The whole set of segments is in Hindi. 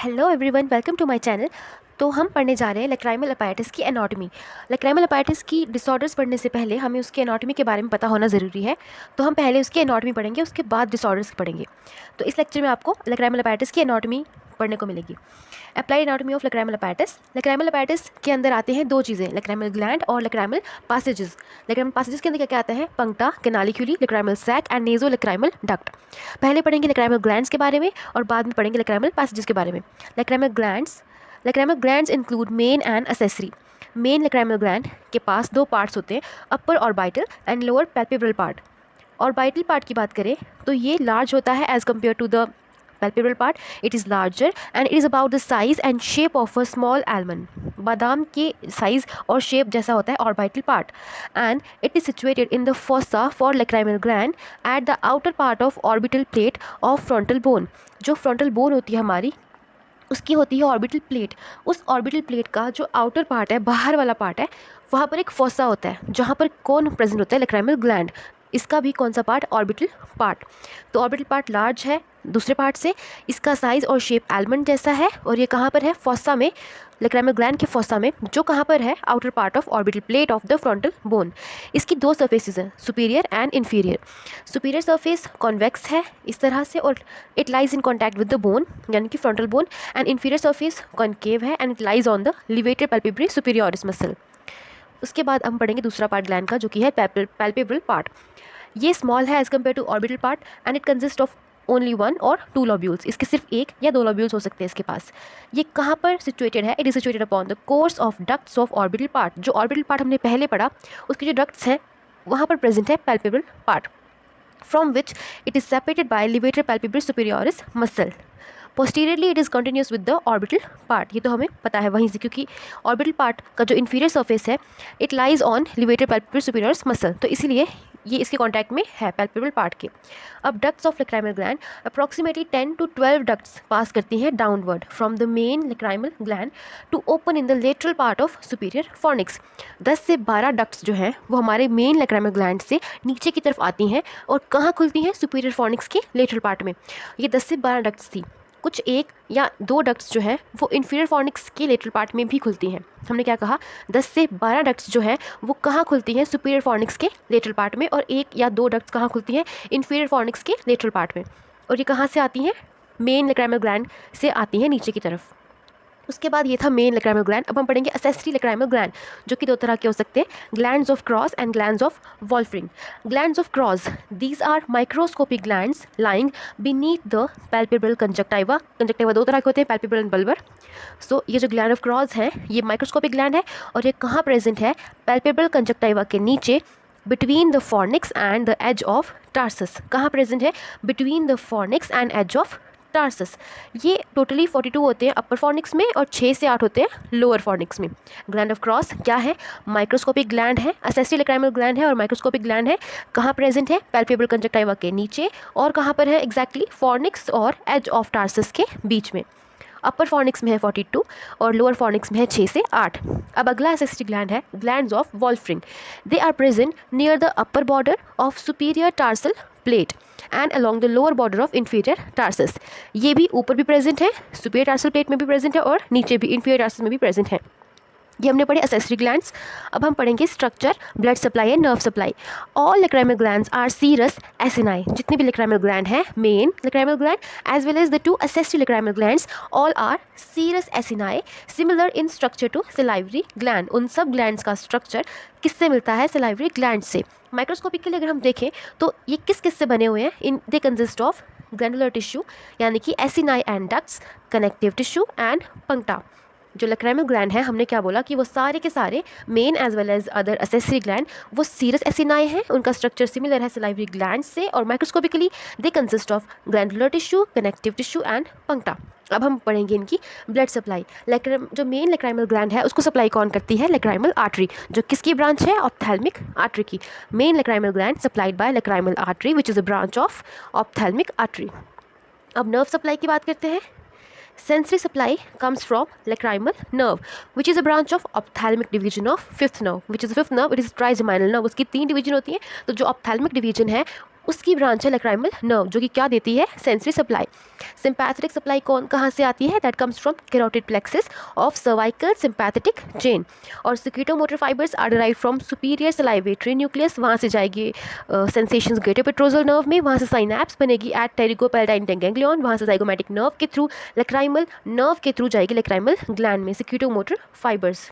Hello everyone, welcome to my channel. तो हम पढ़ने जा रहे हैं लेक्राइमल अपाइटिस की एनाटॉमी। लेक्राइमल अपाइटिस की डिसऑर्डर्स पढ़ने से पहले हमें उसकी एनाटॉमी के बारे में पता होना ज़रूरी है। तो हम पहले उसकी एनाटॉमी पढ़ेंगे, उसके बाद डिसऑर्डर्स पढ़ेंगे। तो इस लेक्चर में आपको लेक्राइमल अपाइटिस की एनाटॉमी पढ़ने को मिलेगी। Applied anatomy of lacrimal apparatus. Lacrimal apparatus के अंदर आते हैं दो चीज़ें, लेक्राइमल ग्लैंड और लेक्राइमल पासेजेस। लेक्राइमल पासेजेस के अंदर क्या क्या आता है? Puncta, canaliculi, lacrimal sac and nasolacrimal duct. पहले पढ़ेंगे लेक्राइमल ग्लैंड्स के बारे में और बाद में पढ़ेंगे लेक्राइमल पैसेजेस के बारे में। Lacrimal glands include main and accessory. Main lacrimal gland के पास दो पार्ट्स होते हैं, upper orbital and lower palpebral part. Orbital part की बात करें तो ये लार्ज होता है as compare to the palpebral part. It is larger and it is about the size and shape of a small almond. बादाम के साइज और शेप जैसा होता है orbital part, and it is situated in the fossa for lacrimal gland at the outer part of orbital plate of frontal bone. जो frontal bone होती है हमारी, उसकी होती है ऑर्बिटल प्लेट। उस ऑर्बिटल प्लेट का जो आउटर पार्ट है, बाहर वाला पार्ट है, वहाँ पर एक फोसा होता है जहाँ पर कौन प्रेजेंट होता है? Lacrimal gland. इसका भी कौन सा पार्ट? Orbital part. तो ऑर्बिटल पार्ट लार्ज है दूसरे पार्ट से, इसका साइज और शेप आलमंड जैसा है, और ये कहाँ पर है? फोसा में, लेक्राइमल ग्लैंड के फोसा में, जो कहाँ पर है? Outer part of orbital plate of the frontal bone. इसकी दो सर्फेसिस हैं, superior and inferior. Superior surface convex है इस तरह से, और it lies in contact with the bone यानी कि frontal bone, and inferior surface concave है and it lies on the levator palpebrae superioris muscle. उसके बाद हम पढ़ेंगे दूसरा पार्ट ग्लैंड का, जो कि है पैल्पेब्रल पार्ट। ये स्मॉल है as compare to orbital part and it consist of only one और टू लॉब्यूल्स। इसके सिर्फ एक या दो लॉब्यूल्स हो सकते हैं इसके पास। ये कहाँ पर सिचुएटेड है? It is situated upon the course of ducts of orbital part. जो ऑर्बिटल पार्ट हमने पहले पढ़ा, उसके जो डक्ट्स हैं वहाँ पर प्रेजेंट है palpebral part, from which it is separated by levator palpebrae superioris muscle. Posteriorly it is continuous with the orbital part. ये तो हमें पता है वहीं से, क्योंकि ऑर्बिटल पार्ट का जो इन्फीरियर सरफेस है, it lies on levator palpebrae superioris muscle, तो इसीलिए ये इसके कॉन्टैक्ट में है पैल्पेब्रल पार्ट के। अब ducts of lacrimal gland, approximately 10 to 12 ducts pass करती हैं downward from the main lacrimal gland to open in the lateral part of superior fornix. 10 से 12 डक्ट्स जो हैं वो हमारे मेन लेक्राइमल ग्लैंड से नीचे की तरफ आती हैं, और कहाँ खुलती हैं? सुपीरियर फॉर्निक्स के लेटरल पार्ट में। ये 10 से 12 डक्ट्स थी। कुछ एक या दो डक्ट्स जो हैं वो इन्फीरियर फॉर्निक्स के लेटरल पार्ट में भी खुलती हैं। हमने क्या कहा? 10 से 12 डक्ट्स जो हैं वो कहाँ खुलती हैं? सुपीरियर फॉर्निक्स के लेटरल पार्ट में, और एक या दो डक्ट्स कहाँ खुलती हैं? इन्फीरियर फॉर्निक्स के लेटरल पार्ट में। और ये कहाँ से आती हैं? मेन लेक्राइमल ग्लैंड से आती हैं नीचे की तरफ। उसके बाद ये था मेन लेक्राइमल ग्लैंड। अब हम पढ़ेंगे असेसरी लेक्राइमल ग्लैंड, जो कि दो तरह के हो सकते हैं, glands of Krause and glands of Wolfring. Glands of Krause, these are microscopic glands lying beneath the palpebral conjunctiva. Conjunctiva दो तरह के होते हैं, पैल्पेब्रल एंड बल्बर। सो ये जो ग्लैंड ऑफ क्रॉस है, ये माइक्रोस्कोपिक ग्लैंड है, और ये कहाँ प्रेजेंट है? पैल्पेब्रल कंजक्टिवा के नीचे, between the fornix and the edge of tarsus. कहाँ प्रेजेंट है? Between the fornix and edge of tarsus. ये टोटली 42 होते हैं अपर फॉर्निक्स में, और 6 से 8 होते हैं लोअर फॉर्निक्स में। ग्लैंड ऑफ क्रॉस क्या है? माइक्रोस्कोपिक ग्लैंड है, असेसरी लेक्राइमल ग्लैंड है और माइक्रोस्कोपिक ग्लैंड है। कहाँ प्रेजेंट है? पैल्पेब्रल कंजक्टिवा के नीचे, और कहाँ पर है एग्जैक्टली? फॉर्निक्स और एज ऑफ टार्सस के बीच में। अपर फॉर्निक्स में है 42 और लोअर फॉर्निक्स में है 6 से 8। अब अगला असेसरी ग्लैंड है glands of Wolfring. They are present near the upper border of superior tarsal plate and along the lower border of inferior tarsus. ये भी ऊपर भी प्रेजेंट है, सुपीरियर टार्सल प्लेट में भी प्रेजेंट है, और नीचे भी इन्फीरियर टार्सस में भी प्रेजेंट है। ये हमने पढ़े असेसरी ग्लैंड्स। अब हम पढ़ेंगे structure, blood supply and nerve supply. All lacrimal glands are serous acini. जितने भी लेक्राइमल ग्लैंड हैं, main lacrimal gland as well as the 2 accessory lacrimal glands, all are serous acini, similar in structure to salivary gland. उन सब ग्लैंड्स का स्ट्रक्चर किससे मिलता है? सिलाइवरी ग्लैंड से। माइक्रोस्कोपिकली अगर हम देखें तो ये किस किस से बने हुए हैं? इन they consist of granular tissue यानी कि acini and ducts, connective tissue and puncta. जो लेक्राइमल ग्लैंड है, हमने क्या बोला कि वो सारे के सारे main as well as other accessory gland वो सीरस एसिनाई हैं। उनका स्ट्रक्चर सिमिलर है सिलाइवरी ग्लैंड से, और microscopically they consist of granular tissue, connective tissue and puncta. अब हम पढ़ेंगे इनकी ब्लड सप्लाई। जो मेन लेक्राइमल ग्लैंड है उसको सप्लाई कौन करती है? लेक्राइमल आर्टरी, जो किसकी ब्रांच है? ऑप्थेल्मिक आर्टरी की। Main lacrimal gland supplied by lacrimal artery which is a branch of ophthalmic artery. अब नर्व सप्लाई की बात करते हैं। Sensory supply comes from lacrimal nerve, which is a branch of ophthalmic division of fifth nerve, which is the fifth nerve. It is trigeminal nerve. उसकी 3 डिवीजन होती हैं। तो जो ophthalmic division है उसकी ब्रांच है लैक्राइमल नर्व, जो कि क्या देती है, सेंसरी सप्लाई। सिंपैथेटिक सप्लाई कहाँ से आती है, that comes from carotid plexus of cervical sympathetic chain. और secretomotor fibres are derived from superior salivatory nucleus, वहाँ से जाएगी सेंसेशंस ग्रेटर पेट्रोजल नर्व में, वहाँ से साइनैप्स बनेगी एट टेरिगोपैलेटाइन गैंग्लियन, वहाँ से जाइगोमैटिक नर्व के थ्रू लैक्राइमल नर्व के थ्रू जाएगी लैक्राइमल ग्लैंड में सिक्रीटोमोटर फाइबर्स।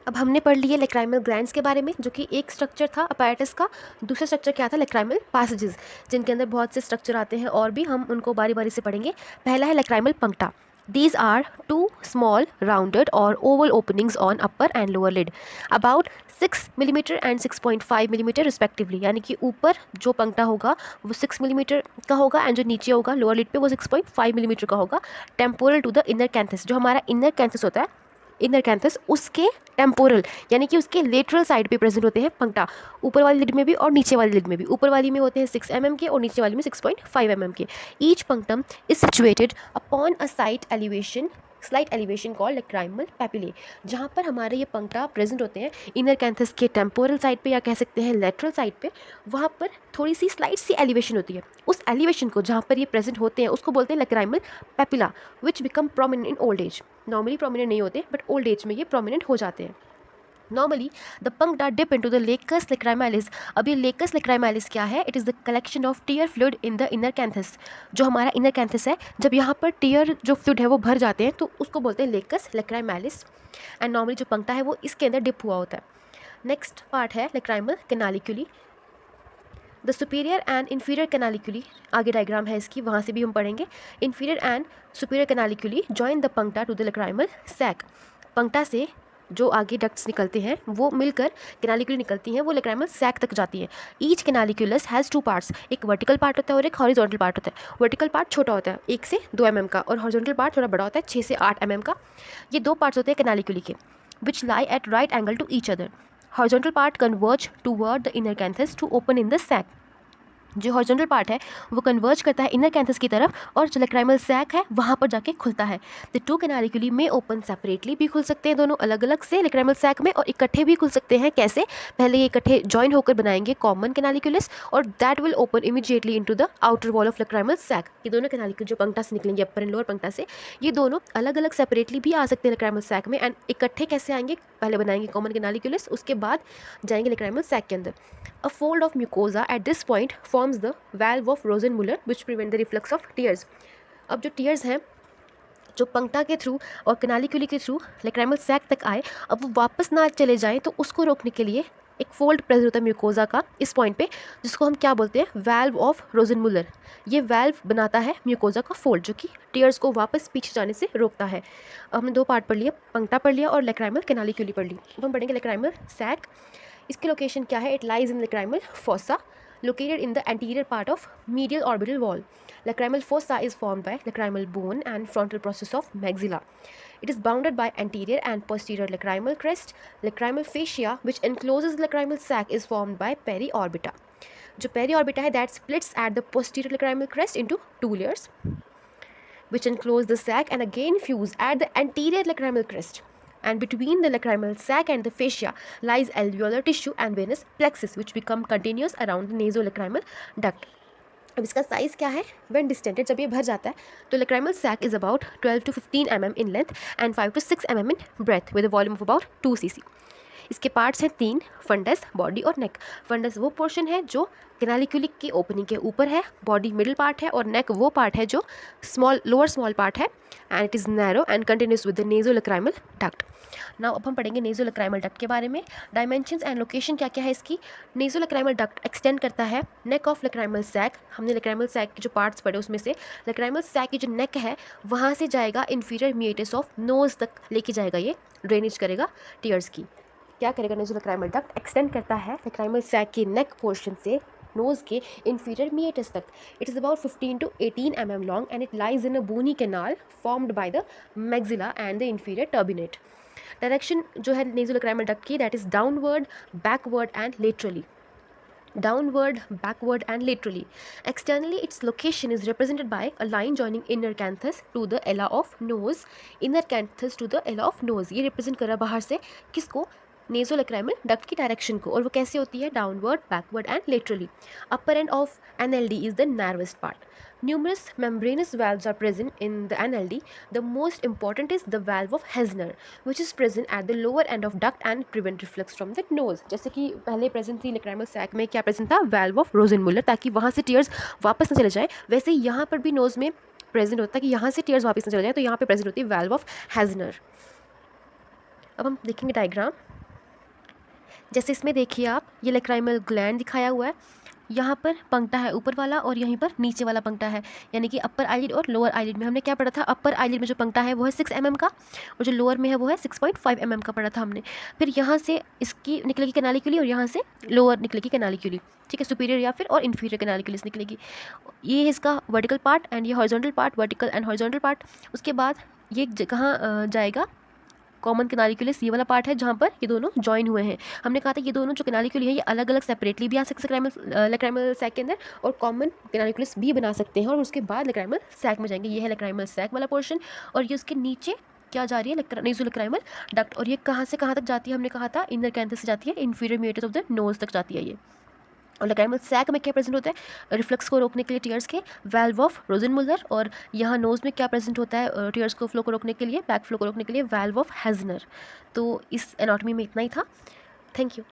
अब हमने पढ़ लिया लैक्राइमल ग्लैंड्स के बारे में, जो कि एक स्ट्रक्चर था अपैरेटस का। दूसरा स्ट्रक्चर क्या था, लैक्राइमल पैसेजेस, जिनके अंदर बहुत से स्ट्रक्चर आते हैं और भी हम उनको बारी बारी से पढ़ेंगे। पहला है lacrimal पंक्टा। These are two small rounded or oval openings on upper and lower lid about 6 millimetre and 6.5 millimetre respectively, यानी कि ऊपर जो पंक्टा होगा वो 6 मिलीमीटर का होगा एंड जो नीचे होगा लोअर लिड पे वो 6.5 मिलीमीटर का होगा। Temporal to the inner canthus, जो हमारा इनर कैंथस होता है, इनर कैंथस उसके टेम्पोरल यानी कि उसके लेटरल साइड पे प्रेजेंट होते हैं पंक्टा, ऊपर वाली लिड में भी और नीचे वाली लिड में भी। ऊपर वाली में होते हैं 6 mm के और नीचे वाली में 6.5 mm के। Each punctum is situated upon a slight elevation called lacrimal papillae, जहाँ पर हमारे ये पंक्टा प्रेजेंट होते हैं इनर कैंथस के टेम्पोरल साइड पे या कह सकते हैं लेटरल साइड पे, वहाँ पर थोड़ी सी स्लाइट सी एलिवेशन होती है। उस एलिवेशन को जहाँ पर ये प्रेजेंट होते हैं उसको बोलते हैं lacrimal papilla, which become prominent in old age. Normally prominent नहीं होते बट ओल्ड एज में ये प्रोमिनेंट हो जाते हैं। Normally, the puncta dip into the lacus lacrimalis. अब ये lacus lacrimalis क्या है? It is the collection of tear fluid in the inner canthus. जो हमारा inner canthus है, जब यहाँ पर tear जो fluid है वो भर जाते हैं तो उसको बोलते हैं lacus lacrimalis. And normally जो puncta है वो इसके अंदर dip हुआ होता है। Next part है lacrimal canaliculi. The superior and inferior canaliculi, आगे डायग्राम है इसकी, वहाँ से भी हम पढ़ेंगे। Inferior and superior canaliculi join the puncta to the lacrimal sac. पंक्टा से जो आगे डक्ट्स निकलते हैं वो मिलकर कैनालिक्यूली निकलती हैं, वो लैक्राइमल सैक तक जाती हैं। ईच कैनालिक्यूलस हैज़ 2 पार्ट्स, एक वर्टिकल पार्ट होता है और एक हॉरिजॉन्टल पार्ट होता है। वर्टिकल पार्ट छोटा होता है 1 से 2 mm का, और हॉरिजॉन्टल पार्ट थोड़ा बड़ा होता है 6 से 8 mm का। ये 2 पार्ट्स होते हैं कैनालिक्यूली के, which lie at right angle to each other. Horizontal part converge toward the inner canthus to open in the sac. जो हॉरिजॉन्टल पार्ट है वो कन्वर्ज करता है इनर कैंथस की तरफ, और जो लैक्राइमल सैक है वहाँ पर जाके खुलता है। द 2 कैनालिक्यूली में ओपन सेपरेटली भी खुल सकते हैं दोनों अलग अलग से लैक्राइमल सैक में, और इकट्ठे भी खुल सकते हैं। कैसे? पहले ये इकट्ठे जॉइन होकर बनाएंगे कॉमन कैनालिक्यूलस, और that will open immediately into the outer wall of lacrimal sac. ये दोनों कैनालिक्यूल जो पंक्टा से निकलेंगे अपर एंड लोअर पंक्टा से, ये दोनों अलग अलग सेपरेटली भी आ सकते हैं लैक्राइमल सैक में, एंड इकट्ठे कैसे आएंगे? पहले बनाएंगे कॉमन कैनालिक्यूलस, उसके बाद जाएंगे लैक्राइमल सैक के अंदर। A fold of mucosa at this point forms the valve of Rosenmuller which prevent the reflux of tears. अब जो tears हैं जो पंक्टा के थ्रू और कैनालिक्यूली के थ्रू लैक्राइमल सैक तक आए, अब वो वापस ना चले जाएं तो उसको रोकने के लिए एक फोल्ड प्रेजेंट होता है म्यूकोजा का इस पॉइंट पे, जिसको हम क्या बोलते हैं? Valve of Rosenmuller. ये वाल्व बनाता है म्यूकोजा का फोल्ड, जो कि टीयर्स को वापस पीछे जाने से रोकता है। अब हमने 2 पार्ट पढ़ लिया, पंक्टा पढ़ लिया और लैक्राइमल कैनालिक्यूली पढ़ ली। अब हम पढ़ेंगे लैक्राइमल सैक। इसकी लोकेशन क्या है? It lies in lacrimal fossa located in the anterior part of medial orbital wall. Lacrimal fossa is formed by lacrimal bone and frontal process of maxilla. It is bounded by anterior and posterior lacrimal crest. Lacrimal fascia, which encloses lacrimal sac, is formed by periorbita. जो periorbita है that splits at the posterior lacrimal crest into 2 layers, which enclose the sac and again fuse at the anterior lacrimal crest. And between the lacrimal sac and the fascia lies alveolar tissue and venous plexus, which become continuous around the nasolacrimal duct. अब इसका साइज़ क्या है? When distended, जब ये भर जाता है तो lacrimal sac is about 12 to 15 mm in length and 5 to 6 mm in breadth with a volume of about 2 cc. इसके पार्ट्स हैं 3, फंडस, बॉडी और नेक। फंडस वो पोर्शन है जो कैनालिक्यूलिक की ओपनिंग के ऊपर है, बॉडी मिडिल पार्ट है, और नेक वो पार्ट है जो लोअर स्मॉल पार्ट है, and it is narrow and continuous with the nasolacrimal duct. Now अब हम पढ़ेंगे नेज़ोलैक्राइमल डक्ट के बारे में। डायमेंशंस एंड लोकेशन क्या क्या है इसकी? नेज़ोलैक्राइमल डक्ट एक्सटेंड करता है नेक ऑफ लैक्राइमल सैक। हमने लैक्राइमल सैक के जो पार्ट्स पढ़े उसमें से लैक्राइमल सैक की जो नेक है वहाँ से जाएगा इंफीरियर मिएटस ऑफ नोज़ तक लेके जाएगा, ये ड्रेनेज करेगा टीयर्स की। क्या करेगा? नेज़ोलैक्राइमल डक्ट एक्सटेंड करता है लैक्राइमल सैक की नेक पोर्शन से नोज़ के इंफीरियर मिएटस तक। It is about 15 to 18 mm long and it lies in a bony canal formed by the maxilla and the inferior turbinate. Direction जो है नेज़ोलैक्राइमल डक्ट की, that is downward, backward and laterally. Downward, backward and laterally. Externally, its location is represented by a line joining inner canthus to the ala of nose, inner canthus to the ala of nose. ये represent कर रहा है बाहर से किसको? नेज़ोलैक्राइमल डक्ट की डायरेक्शन को, और वो कैसे होती है, downward, backward and laterally. Upper end of NLD is the narrowest part. Numerous membranous valves are present in the NLD. The most important is the valve of Hesner, which is present at the lower end of duct and prevent reflux from the nose. जैसे कि पहले प्रेजेंट थी लेक्राइमल सैक में, क्या प्रेजेंट था, valve of रोजेनमुलर, ताकि वहाँ से टीयर्स वापस न चले जाए. वैसे यहाँ पर भी नोज में प्रेजेंट होता है कि यहाँ से टीयर्स वापस न चले जाए, तो यहाँ पे प्रेजेंट होती है valve of Hesner. अब हम देखेंगे डायग्राम. जैसे इसमें देखिए आप, ये लेक्राइमल ग्लैंड दिखाया हुआ है. यहाँ पर पंक्ता है ऊपर वाला और यहीं पर नीचे वाला पंक्ता है, यानी कि अपर आईलिड और लोअर आईलिड में हमने क्या पढ़ा था, अपर आईलिड में जो पंक्ता है वो है 6 mm का, और जो लोअर में है वो है 6.5 mm का पढ़ा था हमने. फिर यहाँ से इसकी निकलेगी कैनालिक्यूली और यहाँ से लोअर निकलेगी कैनालिक्यूली. ठीक है, सुपीरियर या फिर और इन्फीरियर कैनालिक्यूली निकलेगी. ये है इसका वर्टिकल पार्ट एंड ये horizontal part, vertical and horizontal part. उसके बाद ये कहाँ जाएगा, कॉमन कैनालिक्यूलिस ये वाला पार्ट है जहाँ पर ये दोनों जॉइन हुए हैं. हमने कहा था ये दोनों जो कैनालिक्यूली है ये अलग अलग सेपरेटली भी आ सकते हैं लेक्राइमल सैक के अंदर, और कॉमन कैनालिक्यूलिस भी बना सकते हैं, और उसके बाद लेक्राइमल सैक में जाएंगे. ये है लेक्राइमल सैक वाला पोर्शन, और ये उसके नीचे क्या जा रही है, नेज़ोलैक्राइमल डक्ट. और ये कहाँ से कहाँ तक जाती है, हमने कहा था इनर कैंथस से जाती है, inferior meatus of the nose तक जाती है ये. और लेक्राइमल सैक में क्या प्रेजेंट होता है, रिफ्लक्स को रोकने के लिए टीयर्स के वाल्व ऑफ रोजेनमुलर, और यहाँ नोज़ में क्या प्रेजेंट होता है टीयर्स को फ्लो को रोकने के लिए, बैक फ्लो को रोकने के लिए वाल्व ऑफ हेजनर. तो इस एनाटॉमी में इतना ही था. Thank you.